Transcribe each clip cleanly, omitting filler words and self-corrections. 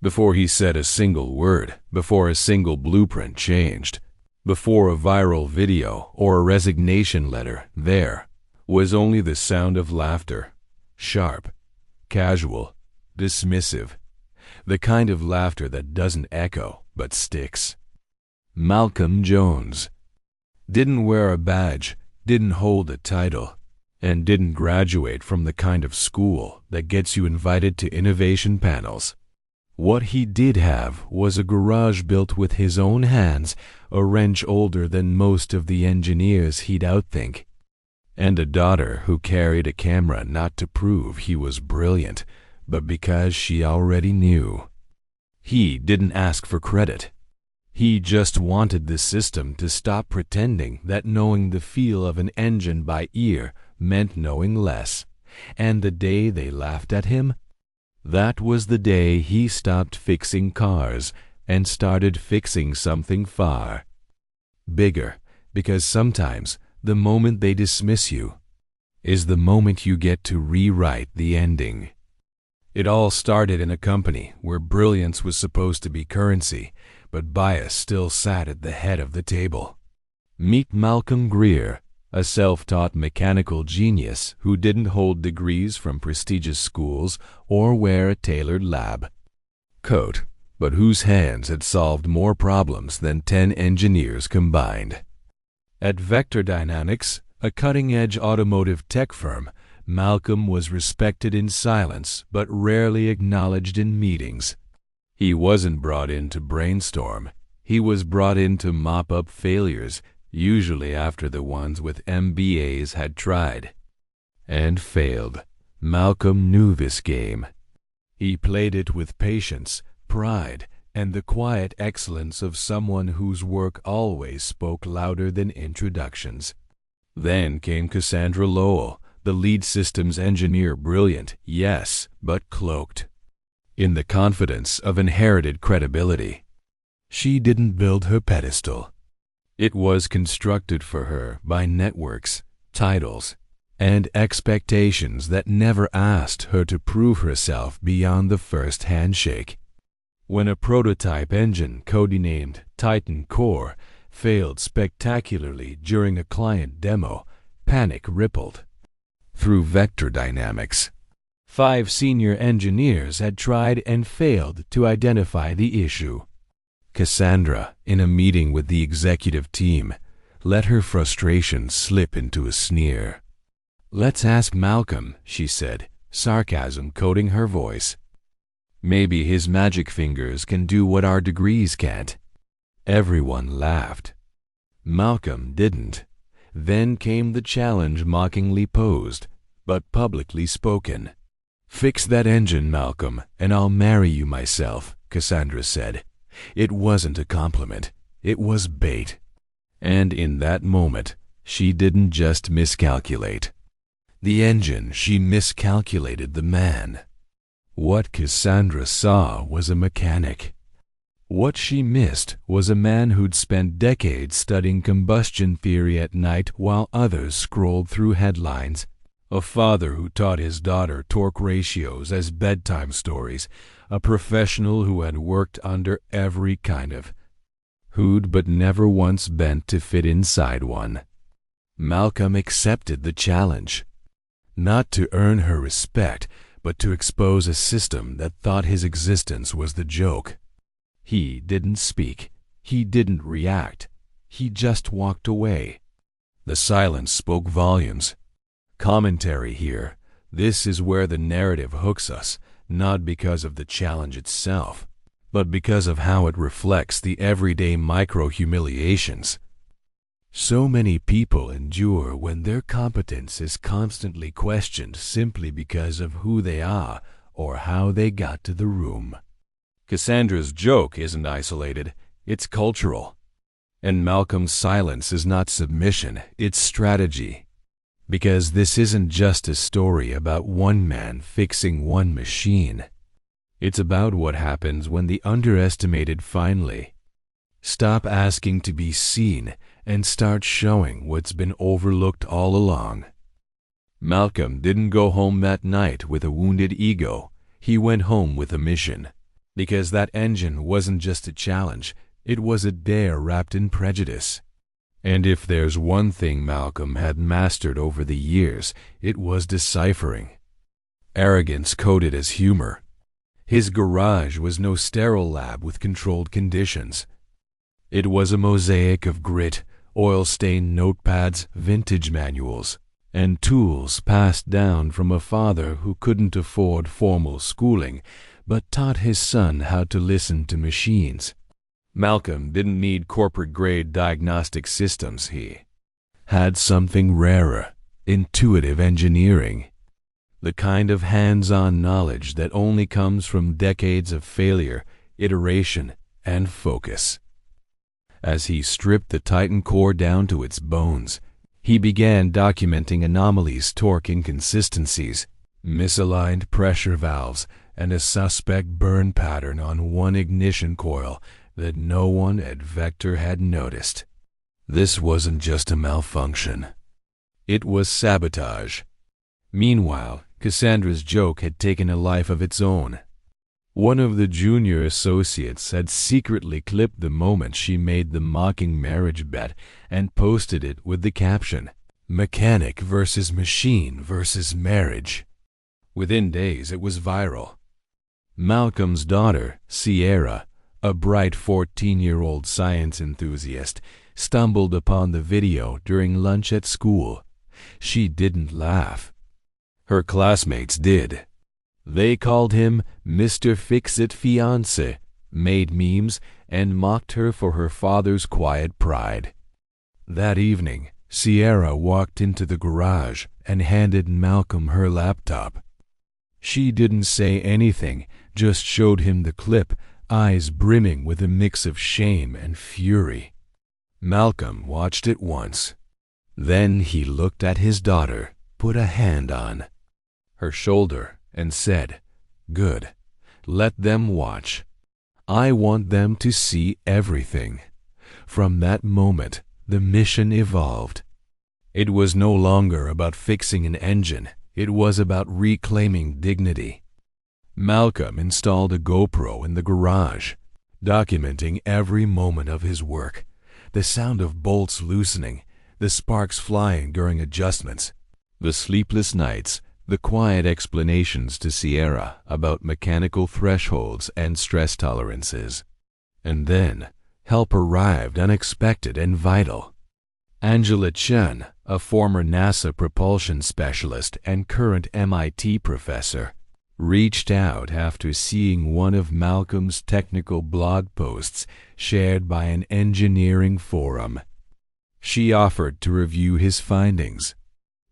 Before he said a single word, before a single blueprint changed, before a viral video or a resignation letter, there was only the sound of laughter, sharp, casual, dismissive, the kind of laughter that doesn't echo but sticks. Malcolm Jones didn't wear a badge, didn't hold a title, and didn't graduate from the kind of school that gets you invited to innovation panels. What he did have was a garage built with his own hands, a wrench older than most of the engineers he'd outthink, and a daughter who carried a camera not to prove he was brilliant, but because she already knew. He didn't ask for credit. He just wanted the system to stop pretending that knowing the feel of an engine by ear meant knowing less, and the day they laughed at him, that was the day he stopped fixing cars and started fixing something far bigger, because sometimes the moment they dismiss you is the moment you get to rewrite the ending. It all started in a company where brilliance was supposed to be currency, but bias still sat at the head of the table. Meet Malcolm Greer, a self-taught mechanical genius who didn't hold degrees from prestigious schools or wear a tailored lab coat, but whose hands had solved more problems than 10 engineers combined. At Vector Dynamics, a cutting-edge automotive tech firm, Malcolm was respected in silence but rarely acknowledged in meetings. He wasn't brought in to brainstorm. He was brought in to mop up failures, usually after the ones with MBAs had tried and failed. Malcolm knew this game. He played it with patience, pride, and the quiet excellence of someone whose work always spoke louder than introductions. Then came Cassandra Lowell, the lead systems engineer, brilliant, yes, but cloaked in the confidence of inherited credibility. She didn't build her pedestal. It was constructed for her by networks, titles, and expectations that never asked her to prove herself beyond the first handshake. When a prototype engine codenamed Titan Core failed spectacularly during a client demo, panic rippled through Vector Dynamics. 5 senior engineers had tried and failed to identify the issue. Cassandra, in a meeting with the executive team, let her frustration slip into a sneer. "Let's ask Malcolm," she said, sarcasm coating her voice. "Maybe his magic fingers can do what our degrees can't." Everyone laughed. Malcolm didn't. Then came the challenge, mockingly posed, but publicly spoken. "Fix that engine, Malcolm, and I'll marry you myself," Cassandra said. It wasn't a compliment. It was bait. And in that moment, she didn't just miscalculate the engine, she miscalculated the man. What Cassandra saw was a mechanic. What she missed was a man who'd spent decades studying combustion theory at night while others scrolled through headlines. A father who taught his daughter torque ratios as bedtime stories. A professional who had worked under every kind of hood but never once bent to fit inside one. Malcolm accepted the challenge, not to earn her respect, but to expose a system that thought his existence was the joke. He didn't speak. He didn't react. He just walked away. The silence spoke volumes. Commentary here. This is where the narrative hooks us, not because of the challenge itself, but because of how it reflects the everyday micro-humiliations so many people endure when their competence is constantly questioned simply because of who they are or how they got to the room. Cassandra's joke isn't isolated, it's cultural. And Malcolm's silence is not submission, it's strategy. Because this isn't just a story about one man fixing one machine. It's about what happens when the underestimated finally stop asking to be seen and start showing what's been overlooked all along. Malcolm didn't go home that night with a wounded ego. He went home with a mission. Because that engine wasn't just a challenge, it was a dare wrapped in prejudice. And if there's one thing Malcolm had mastered over the years, it was deciphering. Arrogance coded as humor. His garage was no sterile lab with controlled conditions. It was a mosaic of grit, oil-stained notepads, vintage manuals, and tools passed down from a father who couldn't afford formal schooling, but taught his son how to listen to machines. Malcolm didn't need corporate-grade diagnostic systems. He had something rarer, intuitive engineering, the kind of hands-on knowledge that only comes from decades of failure, iteration, and focus. As he stripped the Titan core down to its bones, he began documenting anomalies, torque inconsistencies, misaligned pressure valves, and a suspect burn pattern on one ignition coil that no one at Vector had noticed. This wasn't just a malfunction. It was sabotage. Meanwhile, Cassandra's joke had taken a life of its own. One of the junior associates had secretly clipped the moment she made the mocking marriage bet and posted it with the caption, "Mechanic versus machine versus marriage." Within days, it was viral. Malcolm's daughter, Sierra, a bright 14-year-old science enthusiast, stumbled upon the video during lunch at school. She didn't laugh. Her classmates did. They called him Mr. Fix-It Fiancé, made memes, and mocked her for her father's quiet pride. That evening, Sierra walked into the garage and handed Malcolm her laptop. She didn't say anything, just showed him the clip, eyes brimming with a mix of shame and fury. Malcolm watched it once. Then he looked at his daughter, put a hand on her shoulder, and said, "Good. Let them watch. I want them to see everything." From that moment, the mission evolved. It was no longer about fixing an engine. It was about reclaiming dignity. Malcolm installed a GoPro in the garage, documenting every moment of his work, the sound of bolts loosening, the sparks flying during adjustments, the sleepless nights, the quiet explanations to Sierra about mechanical thresholds and stress tolerances. And then, help arrived, unexpected and vital. Angela Chen, a former NASA propulsion specialist and current MIT professor, reached out after seeing one of Malcolm's technical blog posts shared by an engineering forum. She offered to review his findings.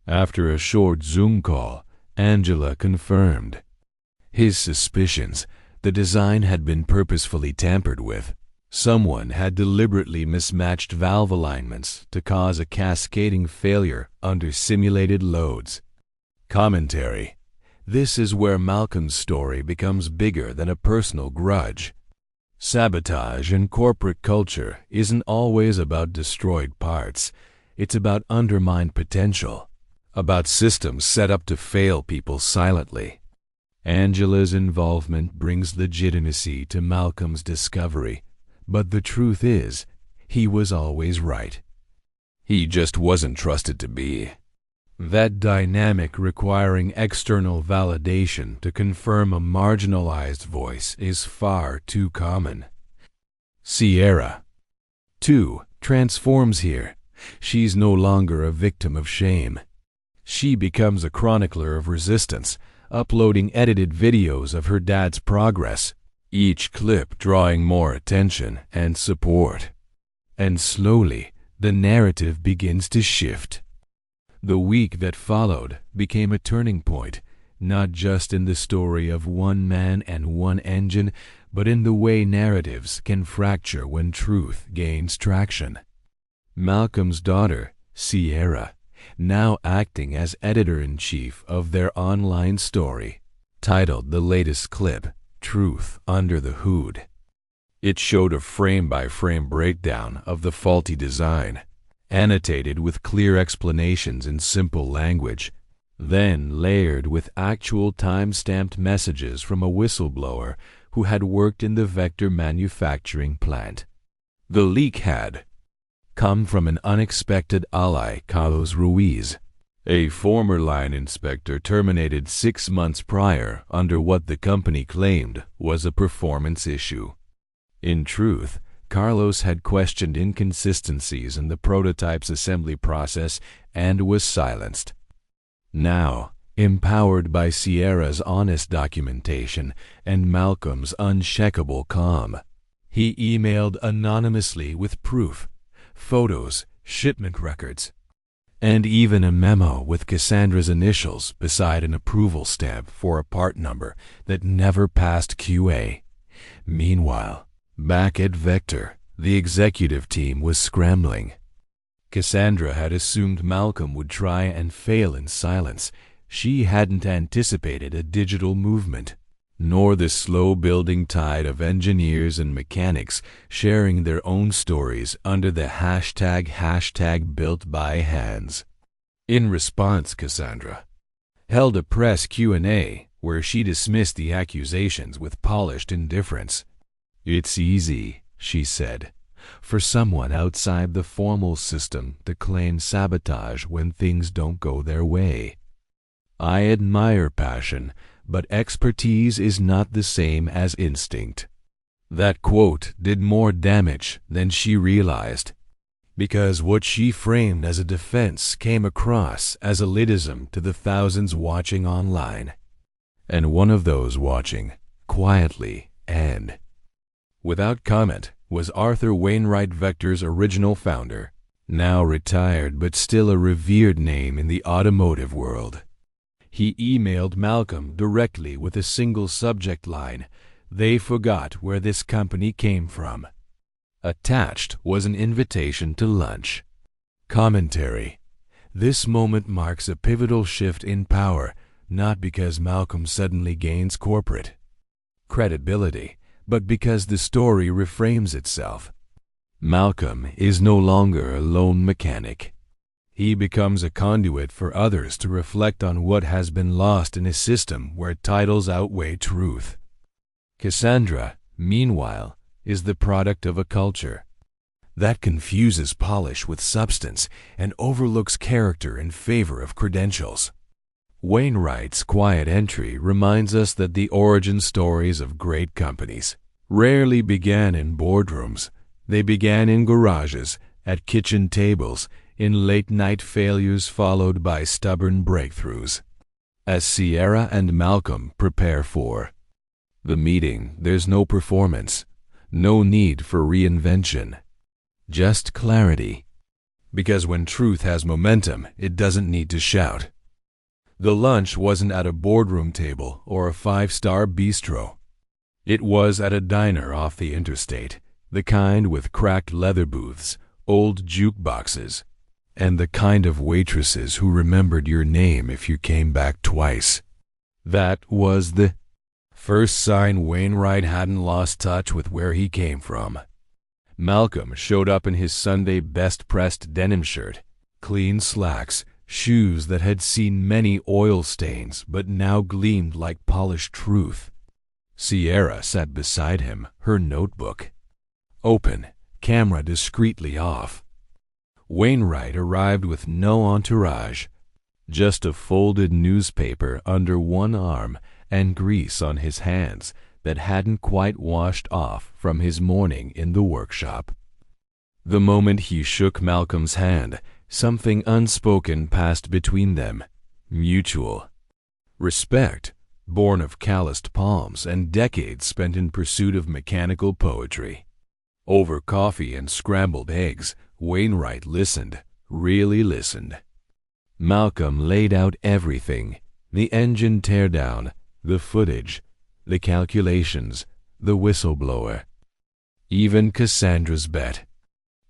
After a short Zoom call, Angela confirmed his suspicions. The design had been purposefully tampered with. Someone had deliberately mismatched valve alignments to cause a cascading failure under simulated loads. Commentary: this is where Malcolm's story becomes bigger than a personal grudge. Sabotage in corporate culture isn't always about destroyed parts. It's about undermined potential, about systems set up to fail people silently. Angela's involvement brings legitimacy to Malcolm's discovery, but the truth is, he was always right. He just wasn't trusted to be. That dynamic requiring external validation to confirm a marginalized voice is far too common. Sierra, too, transforms here. She's no longer a victim of shame. She becomes a chronicler of resistance, uploading edited videos of her dad's progress, each clip drawing more attention and support. And slowly, the narrative begins to shift. The week that followed became a turning point, not just in the story of one man and one engine, but in the way narratives can fracture when truth gains traction. Malcolm's daughter, Sierra, now acting as editor-in-chief of their online story, titled the latest clip, "Truth Under the Hood." It showed a frame-by-frame breakdown of the faulty design, annotated with clear explanations in simple language, then layered with actual time-stamped messages from a whistleblower who had worked in the Vector manufacturing plant. The leak had come from an unexpected ally, Carlos Ruiz, a former line inspector terminated 6 months prior under what the company claimed was a performance issue. In truth, Carlos had questioned inconsistencies in the prototype's assembly process and was silenced. Now, empowered by Sierra's honest documentation and Malcolm's unshakable calm, he emailed anonymously with proof, photos, shipment records, and even a memo with Cassandra's initials beside an approval stamp for a part number that never passed QA. Meanwhile, back at Vector, the executive team was scrambling. Cassandra had assumed Malcolm would try and fail in silence. She hadn't anticipated a digital movement, nor the slow-building tide of engineers and mechanics sharing their own stories under the hashtag built by hands. In response, Cassandra held a press Q&A where she dismissed the accusations with polished indifference. "It's easy," she said, "for someone outside the formal system to claim sabotage when things don't go their way. I admire passion, but expertise is not the same as instinct." That quote did more damage than she realized, because what she framed as a defense came across as elitism to the thousands watching online. And one of those watching, quietly and without comment, was Arthur Wainwright, Vector's original founder, now retired but still a revered name in the automotive world. He emailed Malcolm directly with a single subject line: "They forgot where this company came from." Attached was an invitation to lunch. Commentary: this moment marks a pivotal shift in power, not because Malcolm suddenly gains corporate credibility, but because the story reframes itself. Malcolm is no longer a lone mechanic. He becomes a conduit for others to reflect on what has been lost in a system where titles outweigh truth. Cassandra, meanwhile, is the product of a culture that confuses polish with substance and overlooks character in favor of credentials. Wainwright's quiet entry reminds us that the origin stories of great companies rarely began in boardrooms. They began in garages, at kitchen tables, in late-night failures followed by stubborn breakthroughs. As Sierra and Malcolm prepare for the meeting, there's no performance, no need for reinvention, just clarity. Because when truth has momentum, it doesn't need to shout. The lunch wasn't at a boardroom table or a five-star bistro. It was at a diner off the interstate, the kind with cracked leather booths, old jukeboxes, and the kind of waitresses who remembered your name if you came back twice. That was the first sign Wainwright hadn't lost touch with where he came from. Malcolm showed up in his Sunday best-pressed denim shirt, clean slacks, shoes that had seen many oil stains but now gleamed like polished truth. Sierra sat beside him, her notebook open, camera discreetly off. Wainwright arrived with no entourage, just a folded newspaper under one arm and grease on his hands that hadn't quite washed off from his morning in the workshop. The moment he shook Malcolm's hand, something unspoken passed between them, mutual respect, born of calloused palms and decades spent in pursuit of mechanical poetry. Over coffee and scrambled eggs, Wainwright listened, really listened. Malcolm laid out everything: the engine teardown, the footage, the calculations, the whistleblower, even Cassandra's bet.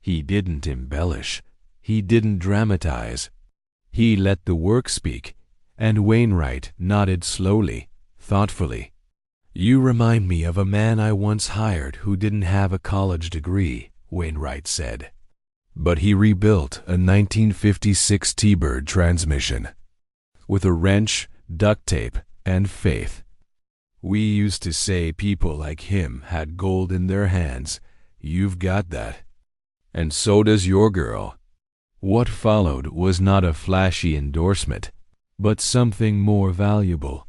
He didn't embellish. He didn't dramatize. He let the work speak, and Wainwright nodded slowly, thoughtfully. "You remind me of a man I once hired who didn't have a college degree," Wainwright said. "But he rebuilt a 1956 T-Bird transmission with a wrench, duct tape, and faith. We used to say people like him had gold in their hands. You've got that. And so does your girl." What followed was not a flashy endorsement, but something more valuable.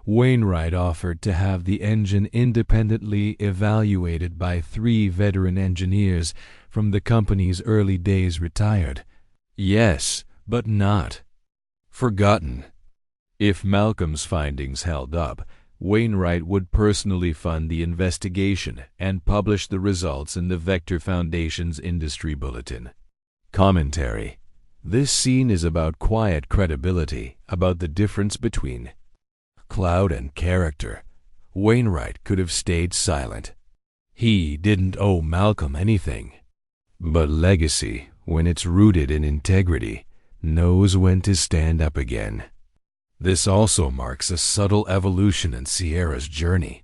Wainwright offered to have the engine independently evaluated by 3 veteran engineers from the company's early days retired. Yes, but not forgotten. If Malcolm's findings held up, Wainwright would personally fund the investigation and publish the results in the Vector Foundation's industry bulletin. Commentary. This scene is about quiet credibility, about the difference between clout and character. Wainwright could have stayed silent. He didn't owe Malcolm anything. But legacy, when it's rooted in integrity, knows when to stand up again. This also marks a subtle evolution in Sierra's journey.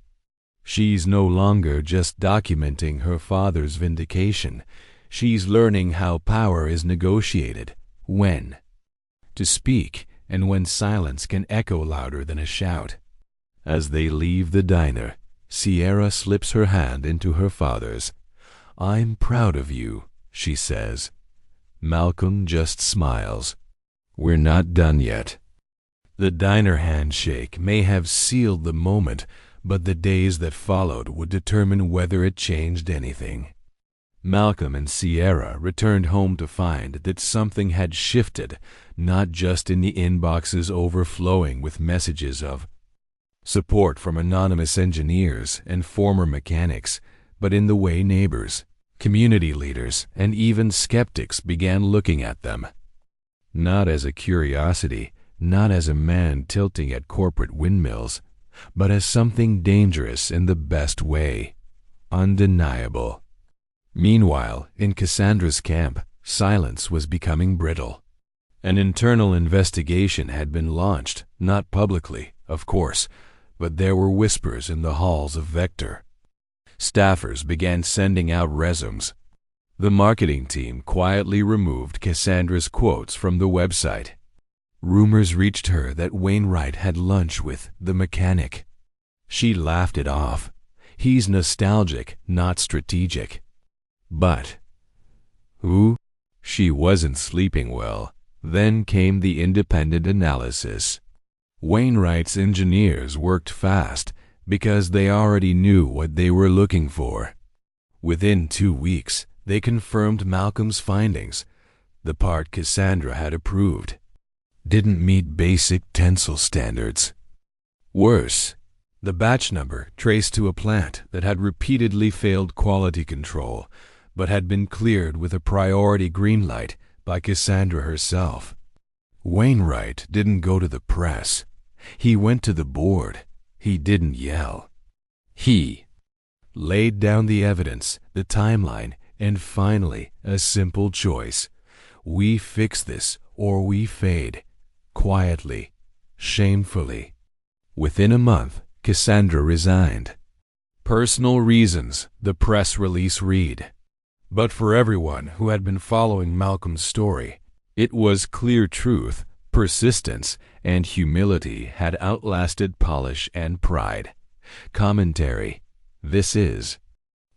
She's no longer just documenting her father's vindication. She's learning how power is negotiated, when to speak, and when silence can echo louder than a shout. As they leave the diner, Sierra slips her hand into her father's. "I'm proud of you," she says. Malcolm just smiles. "We're not done yet." The diner handshake may have sealed the moment, but the days that followed would determine whether it changed anything. Malcolm and Sierra returned home to find that something had shifted, not just in the inboxes overflowing with messages of support from anonymous engineers and former mechanics, but in the way neighbors, community leaders, and even skeptics began looking at them. Not as a curiosity, not as a man tilting at corporate windmills, but as something dangerous in the best way, undeniable. Meanwhile, in Cassandra's camp, silence was becoming brittle. An internal investigation had been launched, not publicly, of course, but there were whispers in the halls of Vector. Staffers began sending out resumes. The marketing team quietly removed Cassandra's quotes from the website. Rumors reached her that Wainwright had lunch with the mechanic. She laughed it off. He's nostalgic, not strategic. But who? She wasn't sleeping well. Then came the independent analysis. Wainwright's engineers worked fast because they already knew what they were looking for. Within 2 weeks, they confirmed Malcolm's findings. The part Cassandra had approved didn't meet basic tensile standards. Worse, the batch number traced to a plant that had repeatedly failed quality control, but had been cleared with a priority green light by Cassandra herself. Wainwright didn't go to the press. He went to the board. He didn't yell. He laid down the evidence, the timeline, and finally a simple choice. We fix this or we fade. Quietly, shamefully. Within a month, Cassandra resigned. Personal reasons, the press release read. But for everyone who had been following Malcolm's story, it was clear truth, persistence, and humility had outlasted polish and pride. Commentary. This is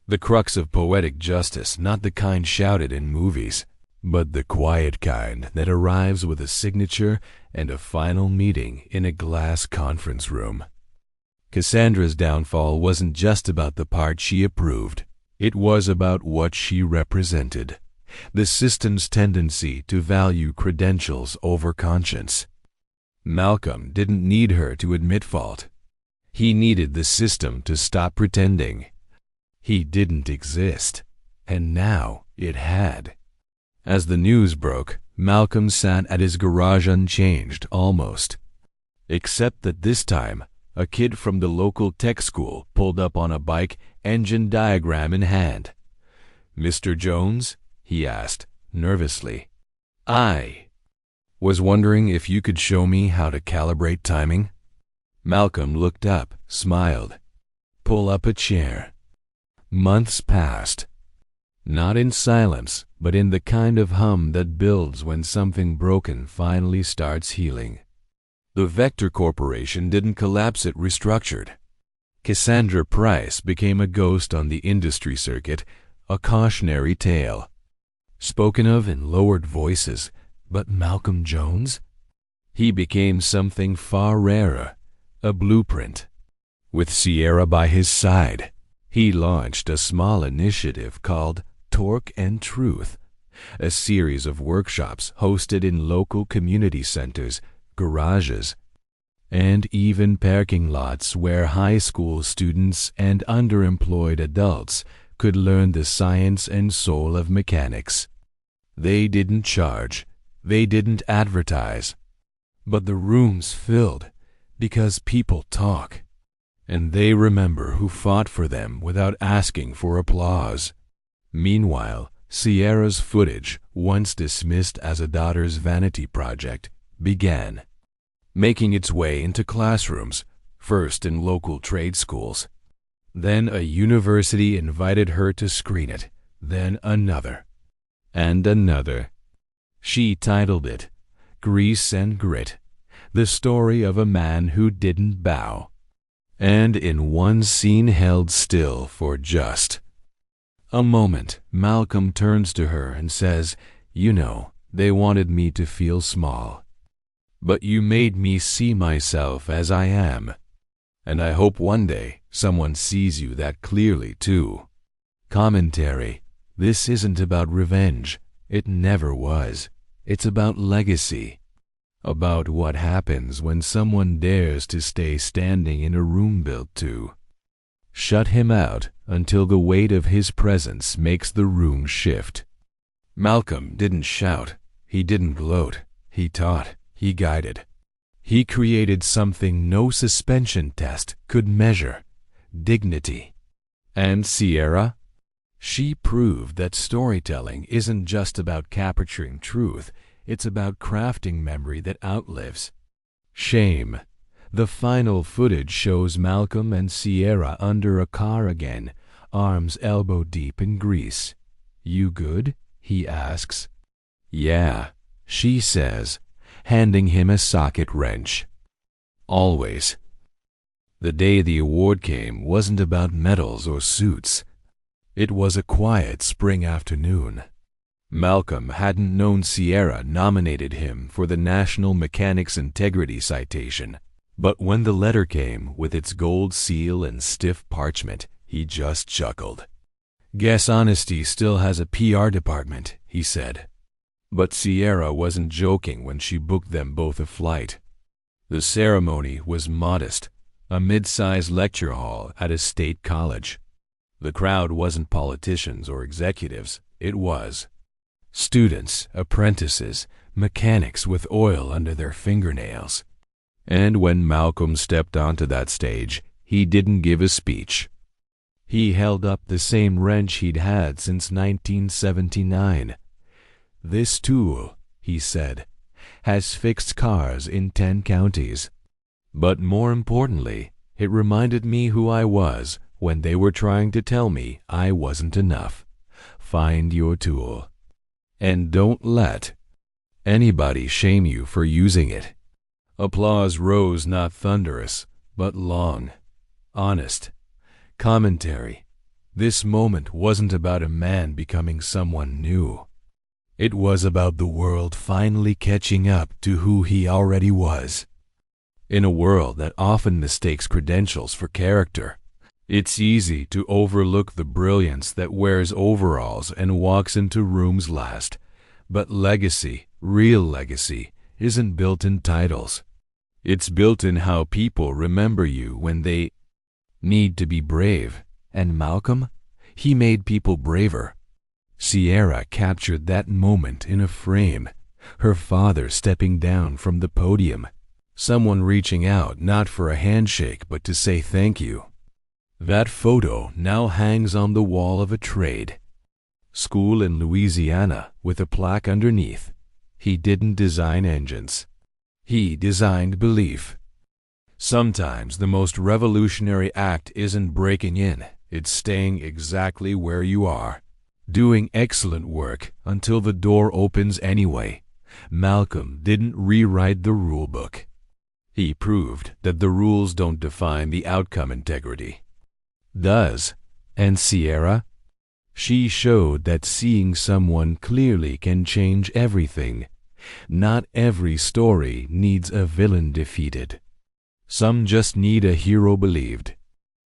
the crux of poetic justice, not the kind shouted in movies, but the quiet kind that arrives with a signature and a final meeting in a glass conference room. Cassandra's downfall wasn't just about the part she approved. It was about what she represented. The system's tendency to value credentials over conscience. Malcolm didn't need her to admit fault. He needed the system to stop pretending. He didn't exist, and now it had. As the news broke, Malcolm sat at his garage unchanged, almost. Except that this time, a kid from the local tech school pulled up on a bike, engine diagram in hand. "Mr. Jones?" he asked, nervously. "I was wondering if you could show me how to calibrate timing." Malcolm looked up, smiled. "Pull up a chair." Months passed. Not in silence, but in the kind of hum that builds when something broken finally starts healing. The Vector Corporation didn't collapse, it restructured. Cassandra Price became a ghost on the industry circuit, a cautionary tale, spoken of in lowered voices. But Malcolm Jones? He became something far rarer, a blueprint. With Sierra by his side, he launched a small initiative called Torque and Truth, a series of workshops hosted in local community centers, garages, and even parking lots where high school students and underemployed adults could learn the science and soul of mechanics. They didn't charge, they didn't advertise, but the rooms filled because people talk, and they remember who fought for them without asking for applause. Meanwhile, Sierra's footage, once dismissed as a daughter's vanity project, began making its way into classrooms, first in local trade schools. Then a university invited her to screen it, then another, and another. She titled it, Grease and Grit, the story of a man who didn't bow. And in one scene held still for just a moment, Malcolm turns to her and says, "You know, they wanted me to feel small. But you made me see myself as I am. And I hope one day someone sees you that clearly too." Commentary. This isn't about revenge. It never was. It's about legacy. About what happens when someone dares to stay standing in a room built to shut him out until the weight of his presence makes the room shift. Malcolm didn't shout. He didn't gloat. He taught. He guided. He created something no suspension test could measure: dignity. And Sierra? She proved that storytelling isn't just about capturing truth, it's about crafting memory that outlives shame. The final footage shows Malcolm and Sierra under a car again, arms elbow deep in grease. "You good?" he asks. "Yeah," she says, handing him a socket wrench. Always. The day the award came wasn't about medals or suits. It was a quiet spring afternoon. Malcolm hadn't known Sierra nominated him for the National Mechanics Integrity Citation, but when the letter came with its gold seal and stiff parchment, he just chuckled. "Guess honesty still has a PR department," he said. But Sierra wasn't joking when she booked them both a flight. The ceremony was modest, a mid-sized lecture hall at a state college. The crowd wasn't politicians or executives. It was students, apprentices, mechanics with oil under their fingernails. And when Malcolm stepped onto that stage, he didn't give a speech. He held up the same wrench he'd had since 1979. "This tool," he said, "has fixed cars in 10 counties. But more importantly, it reminded me who I was when they were trying to tell me I wasn't enough. Find your tool. And don't let anybody shame you for using it." Applause rose, not thunderous, but long, honest. Commentary. This moment wasn't about a man becoming someone new. It was about the world finally catching up to who he already was. In a world that often mistakes credentials for character, it's easy to overlook the brilliance that wears overalls and walks into rooms last. But legacy, real legacy, isn't built in titles. It's built in how people remember you when they need to be brave. And Malcolm? He made people braver. Sierra captured that moment in a frame, her father stepping down from the podium, someone reaching out not for a handshake but to say thank you. That photo now hangs on the wall of a trade school in Louisiana with a plaque underneath. He didn't design engines. He designed belief. Sometimes the most revolutionary act isn't breaking in, it's staying exactly where you are, doing excellent work until the door opens anyway. Malcolm didn't rewrite the rule book. He proved that the rules don't define the outcome integrity. Does. And Sierra? She showed that seeing someone clearly can change everything. Not every story needs a villain defeated. Some just need a hero believed.